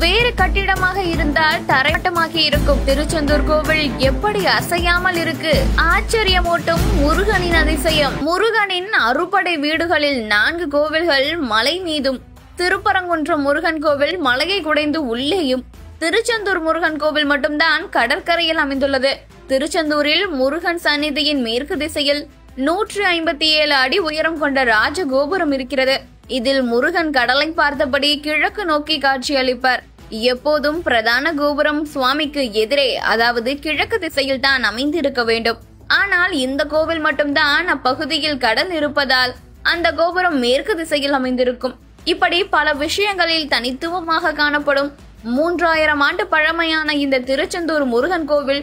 வேறு கட்டிடமாக இருந்தால் தரைமட்டமாகி இருக்கும் திருச்செந்தூர் கோவில் எப்படி அசையாமல் இருக்கு? ஆச்சரியமூட்டும் முருகனின் அதிசயம். முருகனின் அறுபடை வீடுகளில் 4 கோவில்கள் மலை மீதும், திருப்பரங்குன்றம் முருகன் கோவில் மலையை குடைந்து உள்ளேயும், திருச்செந்தூர் முருகன் கோவில் மட்டும்தான் கடற்கரையில் அமைந்துள்ளது. திருச்செந்தூரில் முருகன் சந்நிதியின் மேற்கு திசையில் 157 அடி உயரம் கொண்ட ராஜகோபுரம் இருக்கிறது. இதில் முருகன் கடலை பார்த்தபடி கிழக்கு நோக்கி காட்சியளிப்பார். எப்போதும் பிரதான கோபுரம் சுவாமிக்கு எதிரே, அதாவது கிழக்கு திசையில் தான் அமைந்திருக்க வேண்டும். ஆனால் இந்த கோவில் மட்டும்தான் அப்பகுதியில் கடல் இருப்பதால் அந்த கோபுரம் மேற்கு திசையில் அமைந்திருக்கும். இப்படி பல விஷயங்களில் தனித்துவமாக காணப்படும் 3000 ஆண்டு பழமையான இந்த திருச்செந்தூர் முருகன் கோவில்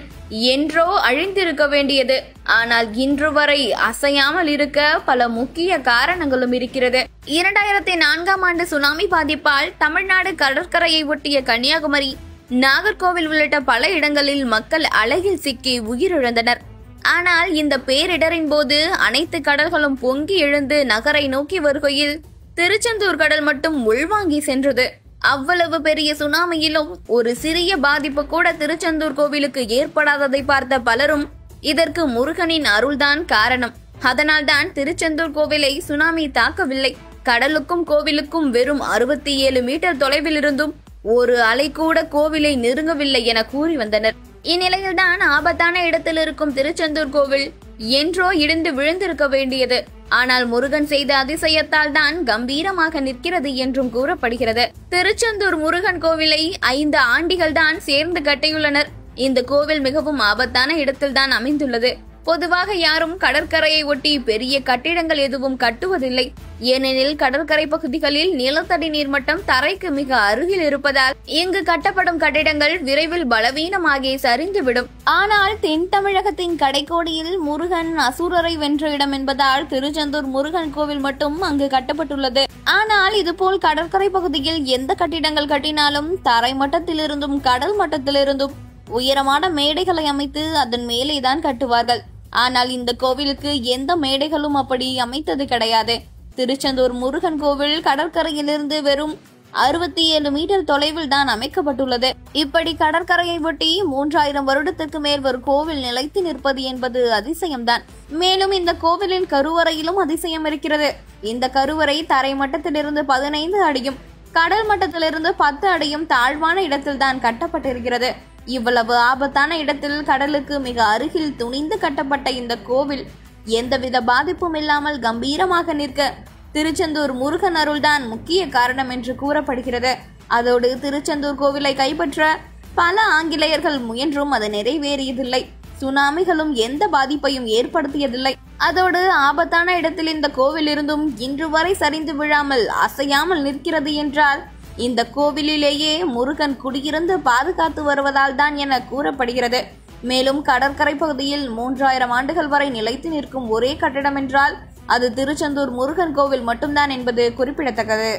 என்றோ அழிந்திருக்க வேண்டியது. ஆனால் இன்று வரை அசையாமல் இருக்க பல முக்கிய காரணங்களும் இருக்கிறது. 2004ஆம் ஆண்டு சுனாமி பாதிப்பால் தமிழ்நாடு கடற்கரையை ஒட்டிய கன்னியாகுமரி, நாகர்கோவில் உள்ளிட்ட பல இடங்களில் மக்கள் அலையில் சிக்கி உயிரிழந்தனர். ஆனால் இந்த பேரிடரின் போது அனைத்து கடல்களும் பொங்கி எழுந்து நகரை நோக்கி வருகையில் திருச்செந்தூர் கடல் மட்டும் உள்வாங்கி சென்றது. அவ்வளவு பெரிய சுனாமியிலும் ஒரு சிறிய பாதிப்பு கூட திருச்செந்தூர் கோவிலுக்கு ஏற்படாததை பார்த்த பலரும் இதற்கு முருகனின் அருள்தான் காரணம். அதனால்தான் திருச்செந்தூர் கோவிலை சுனாமி தாக்கவில்லை. கடலுக்கும் கோவிலுக்கும் வெறும் 67 மீட்டர் தொலைவில் இருந்தும் ஒரு அலை கூட கோவிலை நெருங்கவில்லை என கூறி வந்தனர். இந்நிலையில்தான் ஆபத்தான இடத்தில் இருக்கும் திருச்செந்தூர் கோவில் என்றோ இடிந்து விழுந்திருக்க வேண்டியது. ஆனால் முருகன் செய்த அதிசயத்தால் தான் கம்பீரமாக நிற்கிறது என்றும் கூறப்படுகிறது. திருச்செந்தூர் முருகன் கோவிலை 5 ஆண்டிகள் தான் சேர்ந்து கட்டியுள்ளனர். இந்த கோவில் மிகவும் ஆபத்தான இடத்தில் தான் அமைந்துள்ளது. பொதுவாக யாரும் கடற்கரையை ஒட்டி பெரிய கட்டிடங்கள் எதுவும் கட்டுவதில்லை. ஏனெனில் கடற்கரை பகுதிகளில் நிலத்தடி நீர்மட்டம் தரைக்கு மிக அருகில் இருப்பதால் இங்கு கட்டப்படும் கட்டிடங்கள் விரைவில் பலவீனமாகி சரிந்துவிடும். ஆனால் தென் தமிழகத்தின் கடைக்கோடியில் முருகன் அசுரரை வென்ற இடம் என்பதால் திருச்செந்தூர் முருகன் கோவில் மட்டும் அங்கு கட்டப்பட்டுள்ளது. ஆனால் இதுபோல் கடற்கரை பகுதியில் எந்த கட்டிடங்கள் கட்டினாலும் தரை மட்டத்திலிருந்தும் கடல் மட்டத்திலிருந்தும் உயரமான மேடைகளை அமைத்து அதன் மேலேதான் கட்டுவார்கள். ஆனால் இந்த கோவிலுக்கு எந்த மேடைகளும் அப்படி அமைத்தது கிடையாது. திருச்செந்தூர் முருகன் கோவில் கடற்கரையிலிருந்து வெறும் 67 மீட்டர் தொலைவில் தான் அமைக்கப்பட்டுள்ளது. இப்படி கடற்கரையை ஒட்டி 3000 வருடத்திற்கு மேல் ஒரு கோவில் நிலைத்து நிற்பது என்பது அதிசயம்தான். மேலும் இந்த கோவிலின் கருவறையிலும் அதிசயம் இருக்கிறது. இந்த கருவறை தரை மட்டத்திலிருந்து 15 அடியும் கடல் மட்டத்திலிருந்து 10 அடியும் தாழ்வான இடத்தில் தான் கட்டப்பட்டிருக்கிறது. இவ்வளவு ஆபத்தான இடத்தில் கடலுக்கு மிக அருகில் துணிந்து கட்டப்பட்ட இந்த கோவில் எந்தவித பாதிப்பும் இல்லாமல் கம்பீரமாக நிற்க திருச்செந்தூர் முருகன் அருள்தான் முக்கிய காரணம் என்று கூறப்படுகிறது. அதோடு திருச்செந்தூர் கோவிலை கைப்பற்ற பல ஆங்கிலேயர்கள் முயன்றும் அது நிறைவேறியதில்லை. சுனாமிகளும் எந்த பாதிப்பையும் ஏற்படுத்தியதில்லை. அதோடு ஆபத்தான இடத்தில் இந்த கோவில் இருந்தும் இன்று வரை சரிந்து விழாமல் அசையாமல் நிற்கிறது என்றால் இந்த கோவிலிலேயே முருகன் குடியிருந்து பாதுகாத்து வருவதால் தான் என கூறப்படுகிறது. மேலும் கடற்கரை பகுதியில் 3000 ஆண்டுகள் வரை நிலைத்து நிற்கும் ஒரே கட்டிடம் என்றால் அது திருச்செந்தூர் முருகன் கோவில் மட்டும்தான் என்பது குறிப்பிடத்தக்கது.